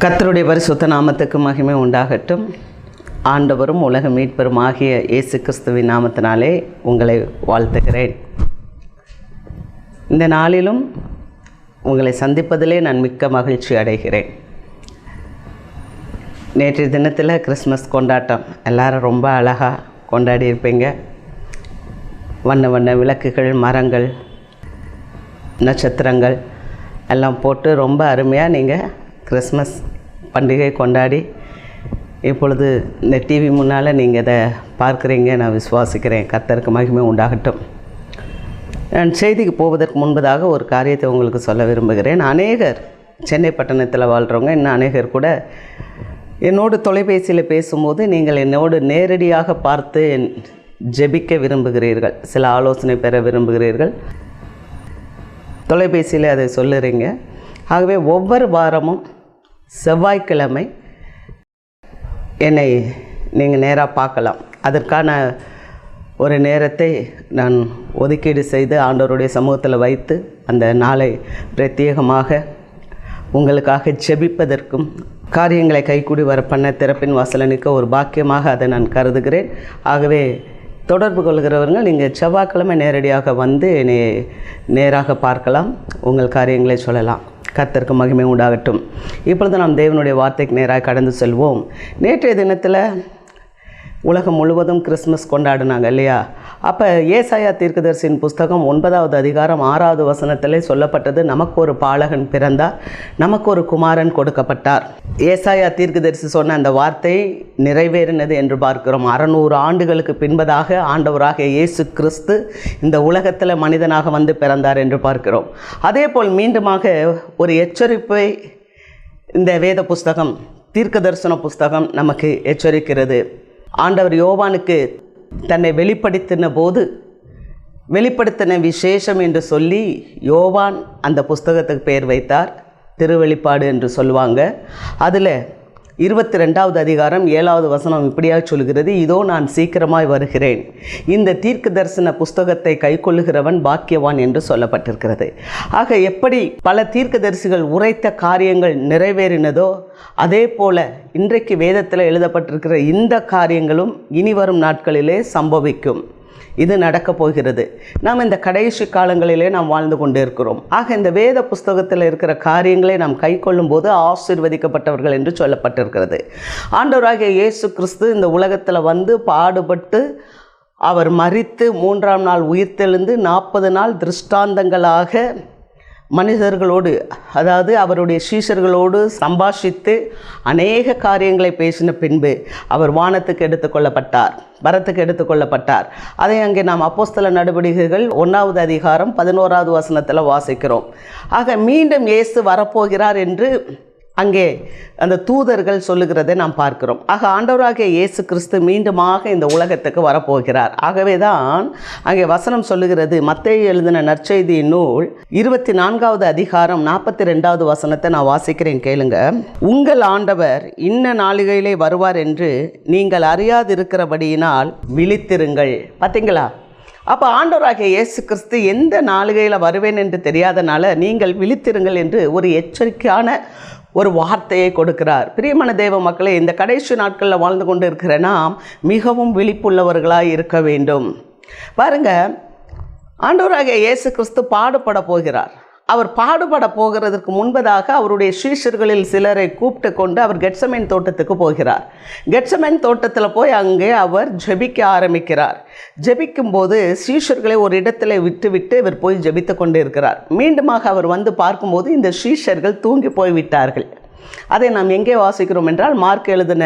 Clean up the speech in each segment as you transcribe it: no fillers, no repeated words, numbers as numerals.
கர்த்தருடைய பரிசுத்த நாமத்துக்கு மகிமை உண்டாகட்டும். ஆண்டவரும் உலக மீட்பரும் ஆகிய இயேசு கிறிஸ்துவின் நாமத்தினாலே உங்களை வாழ்த்துகிறேன். இந்த நாளிலும் உங்களை சந்திப்பதிலே நான் மிக்க மகிழ்ச்சி அடைகிறேன். நேற்றைய தினத்தில் கிறிஸ்மஸ் கொண்டாட்டம் எல்லாரும் ரொம்ப அழகாக கொண்டாடி இருப்பீங்க. வண்ண வண்ண விளக்குகள், மரங்கள், நட்சத்திரங்கள் எல்லாம் போட்டு ரொம்ப அருமையாக நீங்கள் கிறிஸ்மஸ் பண்டிகை கொண்டாடி இப்பொழுது இந்த டிவி முன்னால் நீங்கள் இதை பார்க்குறீங்க. நான் விசுவாசிக்கிறேன். கர்த்தருக்கு மகிமை உண்டாகட்டும். நான் செய்திக்கு போவதற்கு முன்பதாக ஒரு காரியத்தை உங்களுக்கு சொல்ல விரும்புகிறேன். அநேகர் சென்னை பட்டணத்தில் வாழ்கிறவங்க, இன்னும் அநேகர் கூட என்னோடு தொலைபேசியில் பேசும்போது நீங்கள் என்னோடு நேரடியாக பார்த்து ஜெபிக்க விரும்புகிறீர்கள், சில ஆலோசனை பெற விரும்புகிறீர்கள். தொலைபேசியில் அதை சொல்லுறீங்க. ஆகவே ஒவ்வொரு வாரமும் செவ்வாய்க்கிழமை என்னை நீங்கள் நேராக பார்க்கலாம். அதற்கான ஒரு நேரத்தை நான் ஒதுக்கீடு செய்து ஆண்டவருடைய சமூகத்தில் வைத்து அந்த நாளை பிரத்யேகமாக உங்களுக்காக ஜெபிப்பதற்கும் காரியங்களை கைக்கூடி வர பண்ண திறப்பின் வாசலனுக்கு ஒரு பாக்கியமாக அதை நான் கருதுகிறேன். ஆகவே தொடர்பு கொள்கிறவர்கள் நீங்கள் செவ்வாய்க்கிழமை நேரடியாக வந்து என்னை நேராக பார்க்கலாம், உங்கள் காரியங்களை சொல்லலாம். கர்த்தருக்கு மகிமை உண்டாகட்டும். இப்பொழுது நாம் தேவனுடைய வார்த்தைக்கு நேராக கடந்து செல்வோம். நேற்றைய தினத்தில் உலகம் முழுவதும் கிறிஸ்மஸ் கொண்டாடினாங்க இல்லையா? அப்போ ஏசாயா தீர்க்கதரிசியின் புஸ்தகம் 9வது அதிகாரம் 6வது வசனத்திலே சொல்லப்பட்டது, நமக்கு ஒரு பாலகன் பிறந்தார், நமக்கு ஒரு குமாரன் கொடுக்கப்பட்டார். ஏசாயா தீர்க்கதரிசி சொன்ன அந்த வார்த்தை நிறைவேறினது என்று பார்க்கிறோம். 600 ஆண்டுகளுக்கு பின்பதாக ஆண்டவராக இயேசு கிறிஸ்து இந்த உலகத்தில் மனிதனாக வந்து பிறந்தார் என்று பார்க்கிறோம். அதே போல் மீண்டுமாக ஒரு எச்சரிப்பை இந்த வேத புஸ்தகம், தீர்க்க தரிசன புஸ்தகம் நமக்கு எச்சரிக்கிறது. ஆண்டவர் யோவானுக்கு தன்னை வெளிப்படுத்தின விசேஷம் என்று சொல்லி யோவான் அந்த புஸ்தகத்துக்கு பெயர் வைத்தார். திருவெளிப்பாடு என்று சொல்லுவாங்க. அதில் 22வது அதிகாரம் 7வது வசனம் இப்படியாக சொல்கிறது, இதோ நான் சீக்கிரமாய் வருகிறேன், இந்த தீர்க்க தரிசன புஸ்தகத்தை கைக்கொள்ளுகிறவன் பாக்கியவான் என்று சொல்லப்பட்டிருக்கிறது. ஆக எப்படி பல தீர்க்கதரிசிகள் உரைத்த காரியங்கள் நிறைவேறினதோ அதே போல இன்றைக்கு வேதத்தில் எழுதப்பட்டிருக்கிற இந்த காரியங்களும் இனி வரும் நாட்களிலே சம்பவிக்கும். இது நடக்கப் போகிறது. நாம் இந்த கடைசி காலங்களிலே நாம் வாழ்ந்து கொண்டு இருக்கிறோம். ஆக இந்த வேத புஸ்தகத்தில் இருக்கிற காரியங்களை நாம் கை கொள்ளும் போது ஆசீர்வதிக்கப்பட்டவர்கள் என்று சொல்லப்பட்டிருக்கிறது. ஆண்டவராகிய இயேசு கிறிஸ்து இந்த உலகத்தில் வந்து பாடுபட்டு அவர் மரித்து 3ஆம் நாள் உயிர்த்தெழுந்து 40 நாள் திருஷ்டாந்தங்களாக மனிதர்களோடு, அதாவது அவருடைய சீஷர்களோடு சம்பாஷித்து அநேக காரியங்களை பேசின பின்பு அவர் வானத்துக்கு எடுத்துக்கொள்ளப்பட்டார், வரத்துக்கு எடுத்துக்கொள்ளப்பட்டார். அதை அங்கே நாம் அப்போஸ்தல நடவடிக்கைகள் 1வது அதிகாரம் 11வது வசனத்தில் வாசிக்கிறோம். ஆக மீண்டும் இயேசு வரப்போகிறார் என்று அங்கே அந்த தூதர்கள் சொல்லுகிறதை நாம் பார்க்கிறோம். ஆக ஆண்டவராகிய இயேசு கிறிஸ்து மீண்டுமாக இந்த உலகத்துக்கு வரப்போகிறார். ஆகவே தான் அங்கே வசனம் சொல்லுகிறது, மத்தேயு எழுதின நற்செய்தியின் நூல் 24வது அதிகாரம் 42வது வசனத்தை நான் வாசிக்கிறேன், கேளுங்க. உங்கள் ஆண்டவர் இன்ன நாளிகையிலே வருவார் என்று நீங்கள் அறியாதிருக்கிறபடியினால் விழித்திருங்கள். பார்த்தீங்களா? அப்போ ஆண்டவராகிய இயேசு கிறிஸ்து எந்த நாளிகையில் வருவேன் என்று தெரியாதனால நீங்கள் விழித்திருங்கள் என்று ஒரு எச்சரிக்கையான ஒரு வார்த்தையை கொடுக்கிறார். பிரியமான தேவ மக்களே, இந்த கடைசி நாட்களில் வாழ்ந்து கொண்டு இருக்கிற நாம் மிகவும் விழிப்புள்ளவர்களாக இருக்க வேண்டும். பாருங்க, ஆண்டவராகிய இயேசு கிறிஸ்து பாடுபட போகிறார். அவர் பாடுபட போகிறதுக்கு முன்பதாக அவருடைய சீஷர்களில் சிலரை கூப்பிட்டு கொண்டு அவர் கெத்சமேன் தோட்டத்துக்கு போகிறார். கெத்சமேன் தோட்டத்தில் போய் அங்கே அவர் ஜெபிக்க ஆரம்பிக்கிறார். ஜெபிக்கும்போது சீஷர்களை ஒரு இடத்துல விட்டு இவர் போய் ஜெபித்து கொண்டு இருக்கிறார். மீண்டுமாக அவர் வந்து பார்க்கும்போது இந்த சீஷர்கள் தூங்கி போய்விட்டார்கள். அதை நாம் எங்கே வாசிக்கிறோம் என்றால் மார்க் எழுதின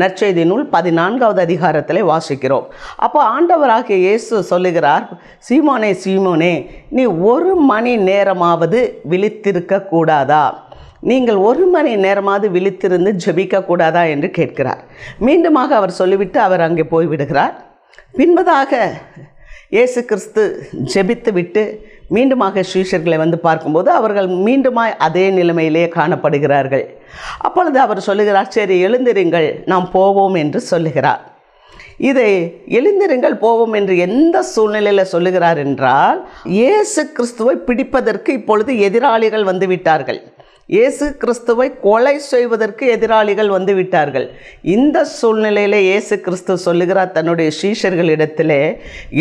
நற்செய்தி நூல் 14வது அதிகாரத்தில் வாசிக்கிறோம். அப்போ ஆண்டவராகிய இயேசு சொல்லுகிறார், சீமோனே சீமோனே, நீ 1 மணி நேரமாவது விழித்திருக்க கூடாதா? நீங்கள் 1 மணி நேரமாவது விழித்திருந்து ஜெபிக்கக்கூடாதா என்று கேட்கிறார். மீண்டுமாக அவர் சொல்லிவிட்டு அவர் அங்கே போய்விடுகிறார். பின்பதாக இயேசு கிறிஸ்து ஜெபித்து விட்டு மீண்டுமாக சீஷர்களை வந்து பார்க்கும்போது அவர்கள் மீண்டுமாய் அதே நிலைமையிலே காணப்படுகிறார்கள். அப்பொழுது அவர் சொல்லுகிறார், சரி எழுந்திருங்கள், நாம் போவோம் என்று சொல்லுகிறார். இதை எழுந்திருங்கள் போவோம் என்று எந்த சூழ்நிலையில் சொல்லுகிறார் என்றால், இயேசு கிறிஸ்துவை பிடிப்பதற்கு இப்பொழுது எதிராளிகள் வந்து விட்டார்கள். இயேசு கிறிஸ்துவை கொலை செய்வதற்கு எதிராளிகள் வந்து விட்டார்கள். இந்த சூழ்நிலையில் இயேசு கிறிஸ்து சொல்லுகிறார் தன்னுடைய சீஷர்களிடத்திலே,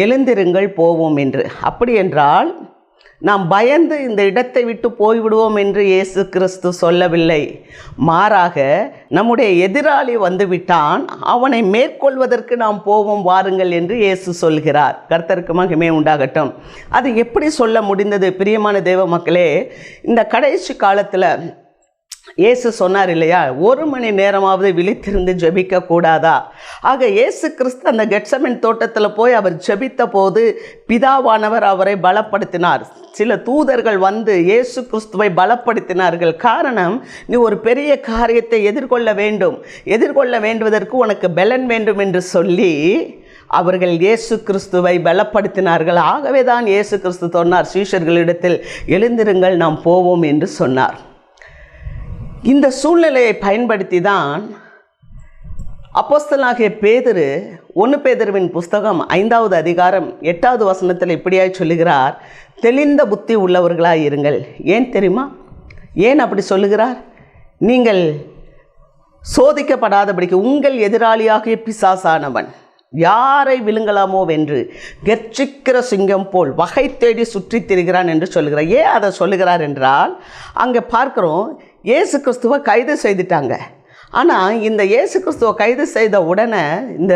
எழுந்திருங்கள் போவோம் என்று. அப்படி என்றால் நாம் பயந்து இந்த இடத்தை விட்டு போய்விடுவோம் என்று இயேசு கிறிஸ்து சொல்லவில்லை. மாறாக நம்முடைய எதிராளி வந்துவிட்டான், அவனை மேற்கொள்வதற்கு நாம் போவோம் வாருங்கள் என்று இயேசு சொல்கிறார். கர்த்தருக்கு மகிமை உண்டாகட்டும். அது எப்படி சொல்ல முடிந்தது? பிரியமான தேவ மக்களே, இந்த கடைசி காலத்தில் இயேசு சொன்னார் இல்லையா, 1 மணி நேரமாவது விழித்திருந்து ஜெபிக்க கூடாதா? ஆக இயேசு கிறிஸ்து அந்த கெத்செமனே தோட்டத்தில் போய் அவர் ஜெபித்த போது பிதாவானவர் அவரை பலப்படுத்தினார். சில தூதர்கள் வந்து இயேசு கிறிஸ்துவை பலப்படுத்தினார்கள். காரணம், நீ ஒரு பெரிய காரியத்தை எதிர்கொள்ள வேண்டுவதற்கு உனக்கு பலன் வேண்டும் என்று சொல்லி அவர்கள் இயேசு கிறிஸ்துவை பலப்படுத்தினார்கள். ஆகவே தான் இயேசு கிறிஸ்து சொன்னார் சீஷர்களிடத்தில், எழுந்திருங்கள் நாம் போவோம் என்று சொன்னார். இந்த சூழ்நிலையை பயன்படுத்தி தான் அப்போஸ்தலனாகிய பேதுரு 1 பேதுருவின் புஸ்தகம் 5வது அதிகாரம் 8வது வசனத்தில் இப்படியாய் சொல்லுகிறார், தெளிந்த புத்தி உள்ளவர்களாய் இருங்கள். ஏன் தெரியுமா? ஏன் அப்படி சொல்லுகிறார்? நீங்கள் சோதிக்கப்படாதபடிக்கு உங்கள் எதிராளியாகிய பிசாசானவன் யாரை விழுங்கலாமோ வென்று கெர்ச்சிக்கிற சிங்கம் போல் வகை தேடி சுற்றி திரிகிறான் என்று சொல்லுகிறார். ஏன் அதை சொல்லுகிறார் என்றால், அங்கே பார்க்குறோம் இயேசு கிறிஸ்துவை கைது செய்துட்டாங்க. ஆனால் இந்த இயேசு கிறிஸ்துவை கைது செய்த உடனே இந்த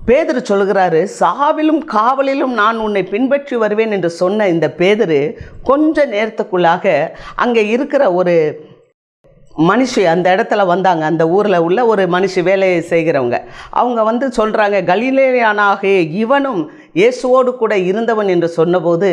பேதுரு சொல்கிறாரு, சாவிலும் காவலிலும் நான் உன்னை பின்பற்றி வருவேன் என்று சொன்ன இந்த பேதுரு கொஞ்ச நேரத்துக்குள்ளாக அங்கே இருக்கிற ஒரு மனுஷி அந்த இடத்துல வந்தாங்க. அந்த ஊரில் உள்ள ஒரு மனுஷி வேலையை செய்கிறவங்க, அவங்க வந்து சொல்கிறாங்க, கலிலேயனாகிய இவனும் இயேசுவோடு கூட இருந்தவன் என்று சொன்னபோது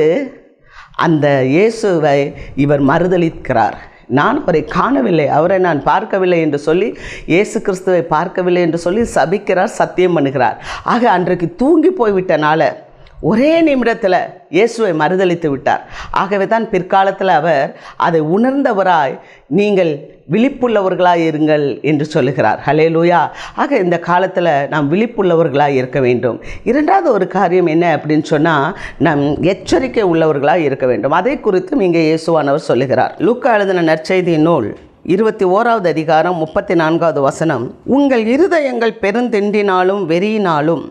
அந்த இயேசுவை இவர் மறுதலிக்கிறார். நான் அவரை காணவில்லை, அவரை நான் பார்க்கவில்லை என்று சொல்லி, இயேசு கிறிஸ்துவை பார்க்கவில்லை என்று சொல்லி சபிக்கிறார், சத்தியம் பண்ணுகிறார். ஆக அன்றைக்கு தூங்கி போய்விட்டனால ஒரே நிமிடத்தில் இயேசுவை மறுதலித்து விட்டார். ஆகவே தான் பிற்காலத்தில் அவர் அதை உணர்ந்தவராய், நீங்கள் விழிப்புள்ளவர்களாய் இருங்கள் என்று சொல்லுகிறார். ஹல்லேலூயா. ஆக இந்த காலத்தில் நாம் விழிப்புள்ளவர்களாய் இருக்க வேண்டும். இரண்டாவது ஒரு காரியம் என்ன அப்படின்னு சொன்னால், நாம் எச்சரிக்கை உள்ளவர்களாய் இருக்க வேண்டும். அதை குறித்தும் இங்கே இயேசுவானவர் சொல்லுகிறார். லூக்கா எழுதின நற்செய்தியின் நூல் 21வது அதிகாரம் 34வது வசனம், உங்கள் இருதயங்கள் பெருந்திண்டினாலும் வெறியினாலும்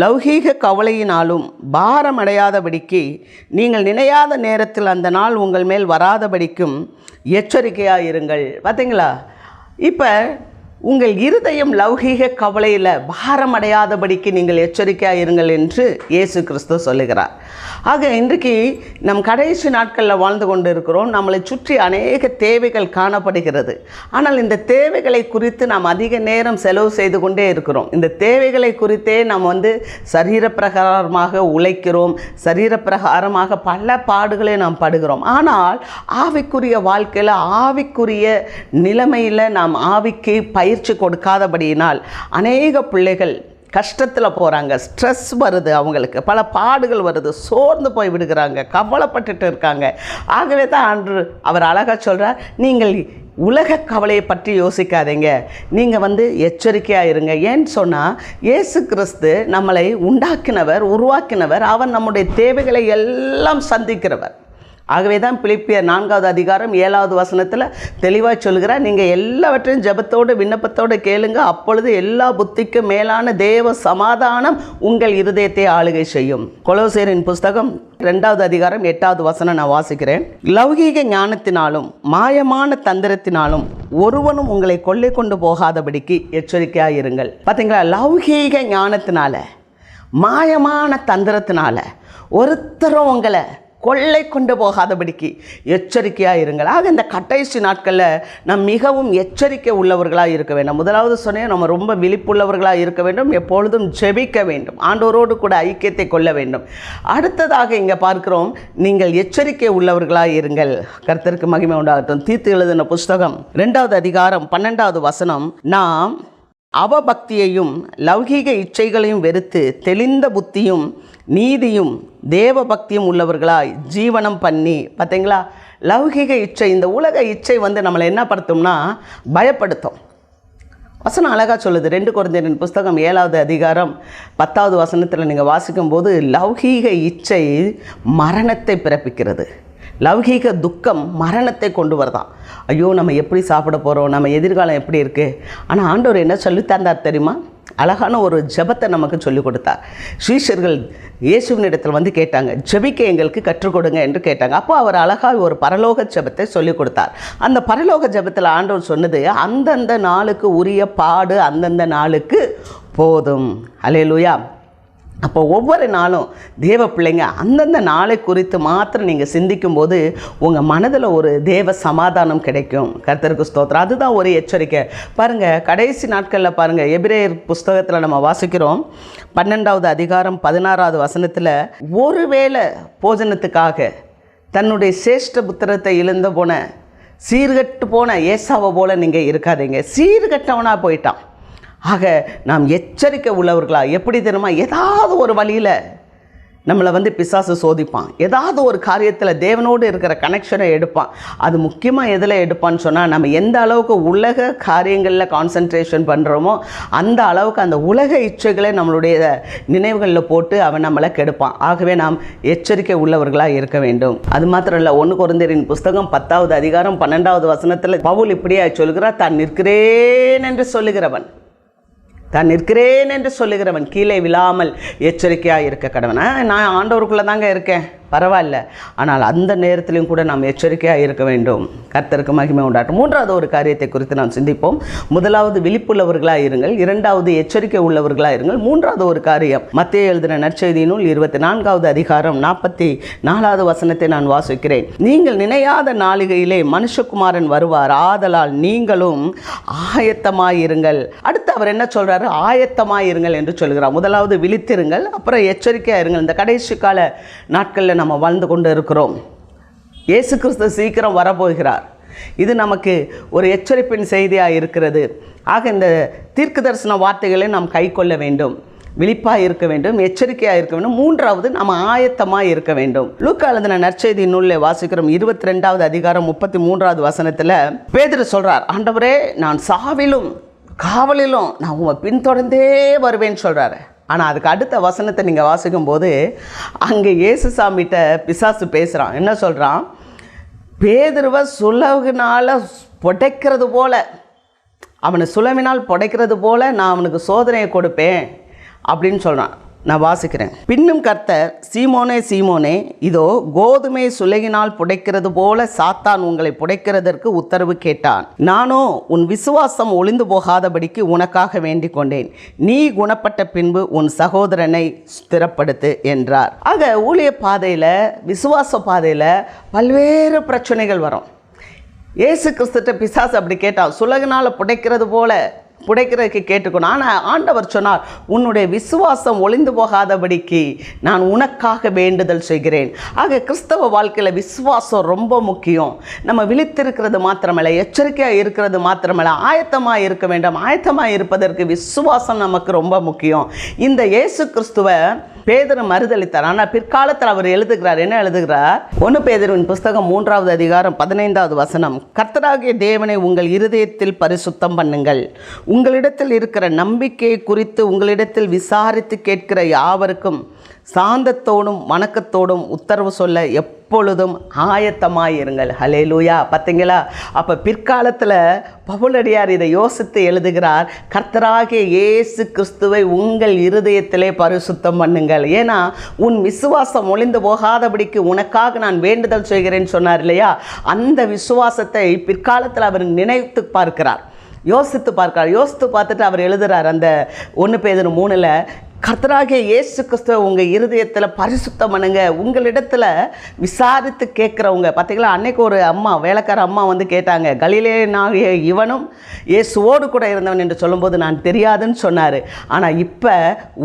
லௌகீக கவலையினாலும் பாரமடையாதபடிக்கு நீங்கள் நினையாத நேரத்தில் அந்த நாள் உங்கள் மேல் வராதபடிக்கும் எச்சரிக்கையாக இருங்கள். பார்த்தீங்களா? இப்போ உங்கள் இருதயம் லௌகீக கவலையில் பாரமடையாதபடிக்கு நீங்கள் எச்சரிக்கையாக இருங்கள் என்று இயேசு கிறிஸ்து சொல்லுகிறார். ஆக இன்றைக்கு நம் கடைசி நாட்களில் வாழ்ந்து கொண்டு இருக்கிறோம். நம்மளை சுற்றி அநேக தேவைகள் காணப்படுகிறது. ஆனால் இந்த தேவைகளை குறித்து நாம் அதிக நேரம் செலவு செய்து கொண்டே இருக்கிறோம். இந்த தேவைகளை குறித்தே நாம் சரீரப்பிரகாரமாக உழைக்கிறோம், சரீரப்பிரகாரமாக பல பாடுகளை நாம் படுகிறோம். ஆனால் ஆவிக்குரிய வாழ்க்கையில், ஆவிக்குரிய நிலைமையில் நாம் ஆவிக்கு பயிற்சி கொடுக்காதபடியினால் அநேக பிள்ளைகள் கஷ்டத்தில் போகிறாங்க. ஸ்ட்ரெஸ் வருது, அவங்களுக்கு பல பாடுகள் வருது, சோர்ந்து போய் விடுகிறாங்க, கவலைப்பட்டுட்டு இருக்காங்க. ஆகவே தான் அன்று அவர் அழகாக சொல்கிறார், நீங்கள் உலக கவலையை பற்றி யோசிக்காதீங்க, நீங்கள் எச்சரிக்கையாக இருங்க. ஏன்னு சொன்னால், இயேசு கிறிஸ்து நம்மளை உண்டாக்கினவர், உருவாக்கினவர், அவர் நம்முடைய தேவைகளை எல்லாம் சந்திக்கிறவர். ஆகவே தான் பிலிப்பியர் 4வது அதிகாரம் 7வது வசனத்தில் தெளிவாக சொல்கிறார், நீங்கள் எல்லாவற்றையும் ஜெபத்தோடு விண்ணப்பத்தோடு கேளுங்க, அப்பொழுது எல்லா புத்திக்கும் மேலான தேவ சமாதானம் உங்கள் இருதயத்தை ஆளுகை செய்யும். கொலோசியரின் புஸ்தகம் 2வது அதிகாரம் 8வது வசனம் நான் வாசிக்கிறேன். லௌகீக ஞானத்தினாலும் மாயமான தந்திரத்தினாலும் ஒருவனும் உங்களை கொள்ளை கொண்டு போகாதபடிக்கு எச்சரிக்கையாக இருங்கள். பார்த்தீங்களா? லௌகீக ஞானத்தினால, மாயமான தந்திரத்தினால ஒருத்தரும் உங்களை கொள்ளை கொண்டு போகாதபடிக்கு எச்சரிக்கையாக இருங்கள். ஆக இந்த கடைசி நாட்களில் நாம் மிகவும் எச்சரிக்கை உள்ளவர்களாக இருக்க வேண்டும். முதலாவது சொன்னேன், நம்ம ரொம்ப விழிப்புள்ளவர்களாக இருக்க வேண்டும், எப்பொழுதும் ஜெபிக்க வேண்டும், ஆண்டவரோடு கூட ஐக்கியத்தை கொள்ள வேண்டும். அடுத்ததாக இங்கே பார்க்கிறோம், நீங்கள் எச்சரிக்கை உள்ளவர்களாக இருங்கள். கர்த்தருக்கு மகிமை உண்டாகட்டும். தீத்து எழுதின புஸ்தகம் 2வது அதிகாரம் 12வது வசனம், நாம் அவபக்தியையும் லௌகீக இச்சைகளையும் வெறுத்து தெளிந்த புத்தியும் நீதியும் தேவ பக்தியும் உள்ளவர்களாய் ஜீவனம் பண்ணி. பார்த்தீங்களா? லௌகீக இச்சை, இந்த உலக இச்சை நம்மளை என்ன படுத்தும்னா பயப்படுத்தும். வசனம் அழகாக சொல்லுது. 2 கொரிந்தியரின் புஸ்தகம் 7வது அதிகாரம் 10வது வசனத்தில் நீங்கள் வாசிக்கும்போது, லௌகீக இச்சை மரணத்தை பிறப்பிக்கிறது, லௌகீக துக்கம் மரணத்தை கொண்டு வரதான். ஐயோ நம்ம எப்படி சாப்பிட போகிறோம், நம்ம எதிர்காலம் எப்படி இருக்குது. ஆனால் ஆண்டவர் என்ன சொல்லி தந்தார் தெரியுமா? அழகான ஒரு ஜெபத்தை நமக்கு சொல்லிக் கொடுத்தார். சீஷர்கள் இயேசுவினிடத்தில் வந்து கேட்டாங்க, ஜெபிக்க எங்களுக்கு கற்றுக் கொடுங்க என்று கேட்டாங்க. அப்போ அவர் அழகாக ஒரு பரலோக ஜெபத்தை சொல்லிக் கொடுத்தார். அந்த பரலோக ஜெபத்தில் ஆண்டவர் சொன்னது, அந்தந்த நாளுக்கு உரிய பாடு அந்தந்த நாளுக்கு போதும். அல்லேலூயா. அப்போ ஒவ்வொரு நாளும் தேவ பிள்ளைங்க அந்தந்த நாளை குறித்து மாத்திரம் நீங்கள் சிந்திக்கும்போது உங்கள் மனதில் ஒரு தேவ சமாதானம் கிடைக்கும். கர்த்தருக்கு ஸ்தோத்திரம். அதுதான் ஒரு எச்சரிக்கை. பாருங்கள், கடைசி நாட்களில் பாருங்கள், எபிரேயர் புஸ்தகத்தில் நம்ம வாசிக்கிறோம் 12வது அதிகாரம் 16வது வசனத்தில், ஒருவேளை போஜனத்துக்காக தன்னுடைய சேஷ்ட புத்திரத்தை இழந்து போன சீர்கட்டு போன ஏசாவை போல் நீங்கள் இருக்காதீங்க. சீர்கட்டவனாக போயிட்டான். ஆக நாம் எச்சரிக்கை உள்ளவர்களா, எப்படி தெரியுமா, ஏதாவது ஒரு வழியில் நம்மளை வந்து பிசாசு சோதிப்பான். ஏதாவது ஒரு காரியத்தில் தேவனோடு இருக்கிற கனெக்ஷனை எடுப்பான். அது முக்கியமாக எதில் எடுப்பான்னு சொன்னால், நம்ம எந்த அளவுக்கு உலக காரியங்களில் கான்சன்ட்ரேஷன் பண்ணுறோமோ அந்த அளவுக்கு அந்த உலக இச்சைகளை நம்மளுடைய நினைவுகளில் போட்டு அவன் நம்மளை கெடுப்பான். ஆகவே நாம் எச்சரிக்கை உள்ளவர்களாக இருக்க வேண்டும். அது மாத்திரம் இல்லை, 1 கொரிந்தியரின் புஸ்தகம் 10வது அதிகாரம் 12வது வசனத்தில் பவுல் இப்படியா சொல்கிறார், தான் நிற்கிறேன் என்று சொல்லுகிறவன், தான் நிற்கிறேன் என்று சொல்லுகிறவன் கீழே விழாமல் எச்சரிக்கையாக இருக்க கடவன். நான் ஆண்டவருக்குள்ளே தாங்க இருக்கேன், பரவாயில்ல. ஆனால் அந்த நேரத்திலையும் கூட நாம் எச்சரிக்கையாக இருக்க வேண்டும். கர்த்தருக்கு மகிமை உண்டாட்டும். 3வது ஒரு காரியத்தை குறித்து நாம் சிந்திப்போம். 1வது விழிப்புள்ளவர்களாக இருங்கள், 2வது எச்சரிக்கை உள்ளவர்களாக இருங்கள், 3வது ஒரு காரியம் மத்தேயு எழுதின நற்செய்தி நூல் 24வது அதிகாரம் 44வது வசனத்தை நான் வாசிக்கிறேன். நீங்கள் நினையாத நாளிகையிலே மனுஷகுமாரன் வருவார், ஆதலால் நீங்களும் ஆயத்தமாயிருங்கள். அடுத்து அவர் என்ன சொல்றாரு? ஆயத்தமாயிருங்கள் என்று சொல்கிறார். முதலாவது விழித்திருங்கள், அப்புறம் எச்சரிக்கையாக இருங்கள். இந்த கடைசி கால நாட்களில் நம்ம வாழ்ந்து கொண்டு இருக்கிறோம். இயேசு கிறிஸ்து சீக்கிரம் வரப்போகிறார். இது நமக்கு ஒரு எச்சரிப்பின் செய்தியாக இருக்கிறது. ஆக இந்த தீர்க்க தரிசன வார்த்தைகளை நாம் கை கொள்ள வேண்டும், விழிப்பாக இருக்க வேண்டும், எச்சரிக்கையாக இருக்க வேண்டும். 3வது நம்ம ஆயத்தமாக இருக்க வேண்டும். லூக்கா எழுதின நற்செய்தி நூலில் வாசிக்கிறோம் 22வது அதிகாரம் 33வது வசனத்தில் பேதுரு சொல்கிறார், ஆண்டவரே, நான் சாவிலும் காவலிலும் நான் உங்களை பின்தொடர்ந்தே வருவேன்னு சொல்கிறாரு. ஆனால் அதுக்கு அடுத்த வசனத்தை நீங்கள் வாசிக்கும்போது அங்கே இயேசுசாமிகிட்ட பிசாசு பேசுகிறான். என்ன சொல்கிறான்? பேதுருவை சுலவினால் புடைக்கிறது போல, அவனை சுலவினால் புடைக்கிறது போல நான் அவனுக்கு சோதனையை கொடுப்பேன் அப்படின்னு சொல்கிறான். நான் வாசிக்கிறேன். பின்னும் கர்த்தர், சீமோனே சீமோனே, இதோ கோதுமை சுலகினால் புடைக்கிறது போல சாத்தான் உங்களை புடைக்கிறதற்கு உத்தரவு கேட்டான். நானோ உன் விசுவாசம் ஒளிந்து போகாதபடிக்கு உனக்காக வேண்டிக் கொண்டேன். நீ குணப்பட்ட பின்பு உன் சகோதரனை ஸ்திரப்படுத்து என்றார். ஆக ஊழிய பாதையில், விசுவாச பாதையில் பல்வேறு பிரச்சனைகள் வரும். இயேசு கிறிஸ்துட்ட பிசாசு அப்படி கேட்டான், சுலகினால் புடைக்கிறது போல புடைக்கிறதுக்கு கேட்டுக்கணும். ஆனால் ஆண்டவர் சொன்னார், உன்னுடைய விசுவாசம் ஒளிந்து போகாதபடிக்கு நான் உனக்காக வேண்டுதல் செய்கிறேன். ஆக கிறிஸ்தவ வாழ்க்கையில் விசுவாசம் ரொம்ப முக்கியம். நம்ம விழித்திருக்கிறது மாத்திரமல்ல, எச்சரிக்கையாக இருக்கிறது மாத்திரமல்ல, ஆயத்தமாக இருக்க வேண்டும். ஆயத்தமாக இருப்பதற்கு விசுவாசம் நமக்கு ரொம்ப முக்கியம். இந்த இயேசு கிறிஸ்துவை பேதுரு மறுதளித்தார். ஆனால் பிற்காலத்தில் அவர் எழுதுகிறார். என்ன எழுதுகிறார்? 1 பேதுருவின் புஸ்தகம் 3வது அதிகாரம் 15வது வசனம், கர்த்தராகிய தேவனை உங்கள் இருதயத்தில் பரிசுத்தம் பண்ணுங்கள். உங்களிடத்தில் இருக்கிற நம்பிக்கையை குறித்து உங்களிடத்தில் விசாரித்து கேட்கிற யாவருக்கும் சாந்தத்தோடும் வணக்கத்தோடும் உத்தரவு சொல்ல எப்பொழுதும் ஆயத்தமாயிருங்கள். ஹல்லேலூயா. பார்த்தீங்களா? அப்போ பிற்காலத்தில் பவுலடியார் இதை யோசித்து எழுதுகிறார், கர்த்தராகிய இயேசு கிறிஸ்துவை உங்கள் இருதயத்திலே பரிசுத்தம் பண்ணுங்கள். ஏன்னா உன் விசுவாசம் ஒளிந்து போகாதபடிக்கு உனக்காக நான் வேண்டுதல் செய்கிறேன்னு சொன்னார் இல்லையா? அந்த விசுவாசத்தை பிற்காலத்தில் அவர் நினைத்து பார்க்கிறார், யோசித்து பார்க்கிறார். யோசித்து பார்த்துட்டு அவர் எழுதுகிறார் அந்த 1 பேதுரு 3ல், கர்த்தராகிய இயேசு கிறிஸ்துவை உங்கள் இருதயத்தில் பரிசுத்தம் பண்ணுங்க. உங்களிடத்தில் விசாரித்து கேட்குறவங்க. பார்த்தீங்களா, அன்னைக்கு ஒரு அம்மா, வேலைக்கார அம்மா வந்து கேட்டாங்க, கலிலேயனாகிய இவனும் இயேசுவோடு கூட இருந்தவன் என்று சொல்லும்போது நான் தெரியாதுன்னு சொன்னார். ஆனால் இப்போ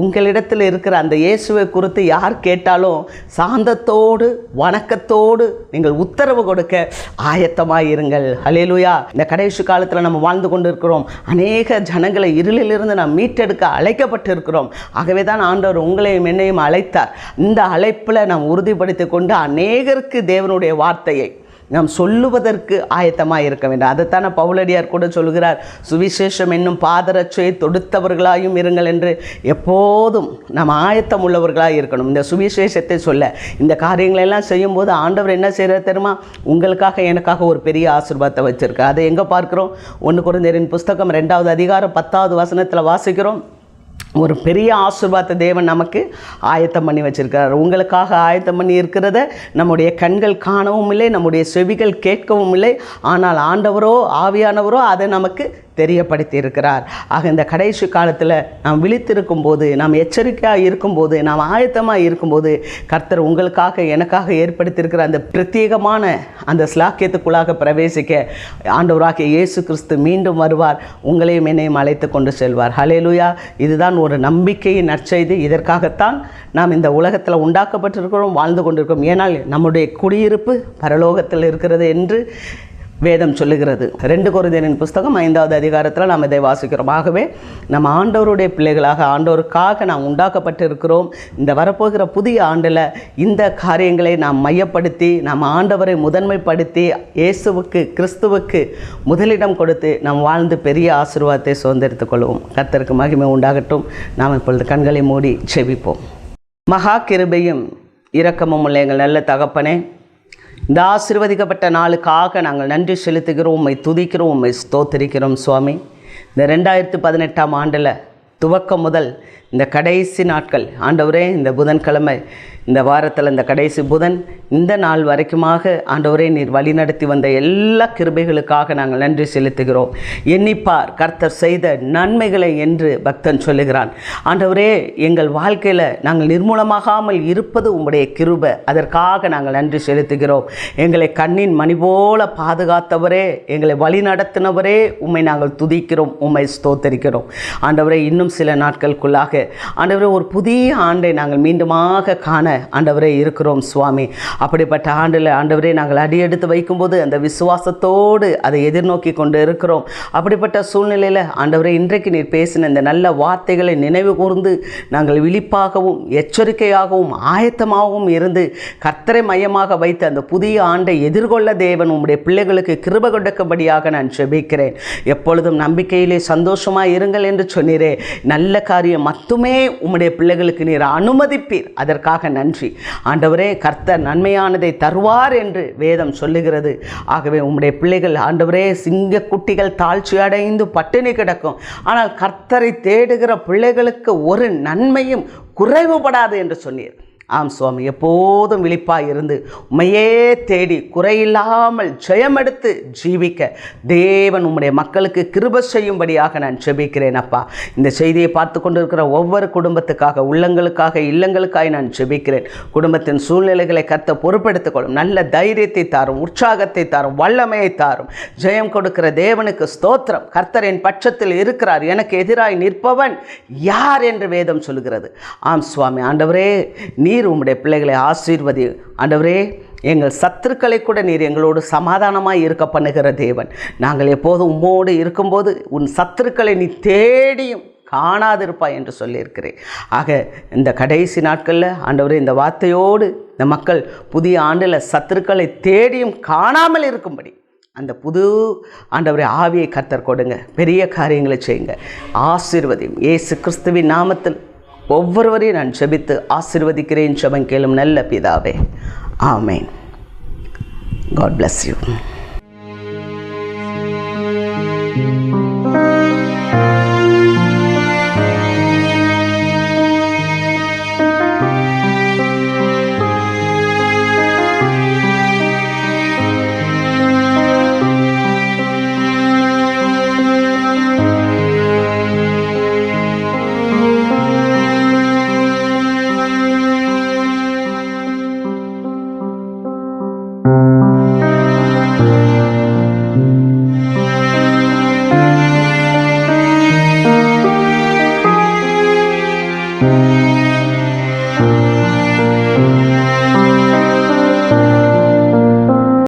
உங்களிடத்தில் இருக்கிற அந்த இயேசுவை குறித்து யார் கேட்டாலும் சாந்தத்தோடு வணக்கத்தோடு நீங்கள் உத்தரவு கொடுக்க ஆயத்தமாக இருங்கள். ஹல்லேலூயா. இந்த கடைசி காலத்தில் நம்ம வாழ்ந்து கொண்டு இருக்கிறோம். அநேக ஜனங்களை இருளிலிருந்து நாம் மீட்டெடுக்க அழைக்கப்பட்டு இருக்கிறோம். ஆகவே தான் ஆண்டவர் உங்களையும் என்னையும் அழைத்தார். இந்த அழைப்பில் நாம் உறுதிப்படுத்தி கொண்டு அநேகருக்கு தேவனுடைய வார்த்தையை நாம் சொல்லுவதற்கு ஆயத்தமாக இருக்க வேண்டும். அதைத்தானே பவுலடியார் கூட சொல்கிறார், சுவிசேஷம் என்னும் பாதரட்சையை தொடுத்தவர்களாயும் இருங்கள் என்று. எப்போதும் நாம் ஆயத்தம் உள்ளவர்களாக இருக்கணும். இந்த சுவிசேஷத்தை சொல்ல இந்த காரியங்களெல்லாம் செய்யும்போது ஆண்டவர் என்ன செய்கிறார் தெரியுமா? உங்களுக்காக எனக்காக ஒரு பெரிய ஆசீர்வாதத்தை வச்சுருக்கார். அதை எங்கே பார்க்குறோம்? 1 கொரிந்தியரின் புஸ்தகம் 2வது அதிகாரம் 10வது வசனத்தில் வாசிக்கிறோம். ஒரு பெரிய ஆசீர்வாதத்தை தேவன் நமக்கு ஆயத்தம் பண்ணி வச்சிருக்கிறார். உங்களுக்காக ஆயத்தம் பண்ணி இருக்கிறத நம்முடைய கண்கள் காணவும் இல்லை, நம்முடைய செவிகள் கேட்கவும் இல்லை. ஆனால் ஆண்டவரோ ஆவியானவரோ அதை நமக்கு தெரியப்படுத்தி இருக்கிறார். ஆக இந்த கடைசி காலத்தில் நாம் விழித்திருக்கும் போது, நாம் எச்சரிக்கையாக இருக்கும்போது, நாம் ஆயத்தமாக இருக்கும்போது கர்த்தர் உங்களுக்காக எனக்காக ஏற்படுத்தியிருக்கிற அந்த பிரத்யேகமான அந்த ஸ்லாக்கியத்துக்குள்ளாக பிரவேசிக்க ஆண்டவராகிய இயேசு கிறிஸ்து மீண்டும் வருவார். உங்களையும் என்னையும் அழைத்து கொண்டு செல்வார். ஹல்லேலூயா. இதுதான் ஒரு நம்பிக்கையின் நற்செய்தி. இதற்காகத்தான் நாம் இந்த உலகத்தில் உண்டாக்கப்பட்டிருக்கிறோம், வாழ்ந்து கொண்டிருக்கிறோம். ஏனால் நம்முடைய குடியிருப்பு பரலோகத்தில் இருக்கிறது என்று வேதம் சொல்லுகிறது. 2 கொரிந்தியரின் புஸ்தகம் 5வது அதிகாரத்தில் நாம் இதை வாசிக்கிறோம். ஆகவே நம்ம ஆண்டவருடைய பிள்ளைகளாக, ஆண்டவருக்காக நாம் உண்டாக்கப்பட்டிருக்கிறோம். இந்த வரப்போகிற புதிய ஆண்டில் இந்த காரியங்களை நாம் மையப்படுத்தி, நாம் ஆண்டவரை முதன்மைப்படுத்தி, இயேசுவுக்கு கிறிஸ்துவுக்கு முதலிடம் கொடுத்து நாம் வாழ்ந்து பெரிய ஆசீர்வாதத்தை சுதந்திரித்துக் கொள்வோம். கர்த்தருக்கு மகிமை உண்டாகட்டும். நாம் இப்பொழுது கண்களை மூடி செபிப்போம். மகா கிருபையும் இரக்கமும் உள்ள எங்கள் நல்ல தகப்பனே, இந்த ஆசீர்வதிக்கப்பட்ட நாளுக்காக நாங்கள் நன்றி செலுத்துகிறோம், உம்மை துதிக்கிறோம், உம்மை ஸ்தோத்திரிக்கிறோம் சுவாமி. இந்த 2018ஆம் ஆண்டில் துவக்கம் முதல் இந்த கடைசி நாட்கள் ஆண்டவரே, இந்த புதன்கிழமை, இந்த வாரத்தில் இந்த கடைசி புதன், இந்த நாள் வரைக்குமாக ஆண்டவரே நீர் வழிநடத்தி வந்த எல்லா கிருபைகளுக்காக நாங்கள் நன்றி செலுத்துகிறோம். எண்ணிப்பார் கர்த்தர் செய்த நன்மைகளை என்று பக்தன் சொல்லுகிறான். ஆண்டவரே, எங்கள் வாழ்க்கையில் நாங்கள் நிர்மூலமாகாமல் இருப்பது உம்முடைய கிருபை. அதற்காக நாங்கள் நன்றி செலுத்துகிறோம். எங்களை கண்ணின் மணி போல பாதுகாத்தவரே, எங்களை வழி நடத்தினவரே, உம்மை நாங்கள் துதிக்கிறோம், உம்மை ஸ்தோத்தரிக்கிறோம். ஆண்டவரே, இன்னும் சில நாட்களுக்குள்ளாக ஆண்டவரே ஒரு புதிய ஆண்டை நாங்கள் மீண்டுமாக காண ஆண்டவரே இருக்கிறோம் சுவாமி. அப்படிப்பட்ட ஆண்டில் ஆண்டவரே நாங்கள் அடியெடுத்து வைக்கும்போது அந்த விசுவாசத்தோடு அதை எதிர்நோக்கி கொண்டு இருக்கிறோம். அப்படிப்பட்ட சூழ்நிலையில் ஆண்டவரே, இன்றைக்கு நீர் பேசின இந்த நல்ல வார்த்தைகளை நினைவு கூர்ந்து நாங்கள் விழிப்பாகவும் எச்சரிக்கையாகவும் ஆயத்தமாகவும் இருந்து கர்த்தரை மையமாக வைத்து அந்த புதிய ஆண்டை எதிர்கொள்ள தேவன் உம்முடைய பிள்ளைகளுக்கு கிருபை கொடுக்கும்படியாக நான் ஜெபிக்கிறேன். எப்பொழுதும் நம்பிக்கையிலே சந்தோஷமாக இருங்கள் என்று சொன்னீரே. நல்ல காரியம் மட்டுமே உம்முடைய பிள்ளைகளுக்கு நீர் அனுமதிப்பீர். அதற்காக நன்றி ஆண்டவரே. கர்த்தர் நன்மையானதை தருவார் என்று வேதம் சொல்லுகிறது. ஆகவே உம்முடைய பிள்ளைகள் ஆண்டவரே, சிங்க குட்டிகள் தாழ்ச்சி அடைந்து பட்டினி கிடக்கும், ஆனால் கர்த்தரை தேடுகிற பிள்ளைகளுக்கு ஒரு நன்மையும் குறைவுபடாது என்று சொன்னீர். ஆம் சுவாமி, எப்போதும் விழிப்பாய் இருந்து உம்மையே தேடி குறையில்லாமல் ஜெயமெடுத்து ஜீவிக்க தேவன் உம்முடைய மக்களுக்கு கிருபை செய்யும்படியாக நான் ஜெபிக்கிறேன். அப்பா, இந்த செய்தியை பார்த்து கொண்டிருக்கிற ஒவ்வொரு குடும்பத்துக்காக, உள்ளங்களுக்காக, இல்லங்களுக்காக நான் ஜெபிக்கிறேன். குடும்பத்தின் சூழ்நிலைகளை கர்த்தர் பொறுப்பெடுத்துக் கொள்ளும். நல்ல தைரியத்தை தாரும், உற்சாகத்தை தாரும், வல்லமையை தாரும். ஜெயம் கொடுக்கிற தேவனுக்கு ஸ்தோத்திரம். கர்த்தரின் பட்சத்தில் இருக்கிறார், எனக்கு எதிராய் நிற்பவன் யார் என்று வேதம் சொல்கிறது. ஆம் சுவாமி. ஆண்டவரே, நீர் உம்முடைய பிள்ளைகளை ஆசீர்வதி. ஆண்டவரே, எங்கள் சத்துருக்களை கூட நீர் எங்களோடு சமாதானமாய் இருக்க பண்ணுகிற தேவன். நாங்கள் எப்போதும் உம்மோடு இருக்கும்போது உன் சத்துருக்களை நீ தேடியும் காணாதிருப்பாய் என்று சொல்லியிருக்கிறேன். ஆக இந்த கடைசி நாட்களில் ஆண்டவரே, இந்த வார்த்தையோடு இந்த மக்கள் புதிய ஆண்டில் சத்துருக்களை தேடியும் காணாமல் இருக்கும்படி அந்த புது ஆண்டவரே ஆவியை கர்த்தர் கொடுங்க. பெரிய காரியங்களை செய்யுங்க, ஆசீர்வதியும். இயேசு கிறிஸ்துவின் நாமத்தில் ஒவ்வொருவரையும் நான் ஜெபித்து ஆசீர்வதிக்கிறேன். ஜெபம் கேளும் நல்ல பிதாவே. ஆமென். God bless you.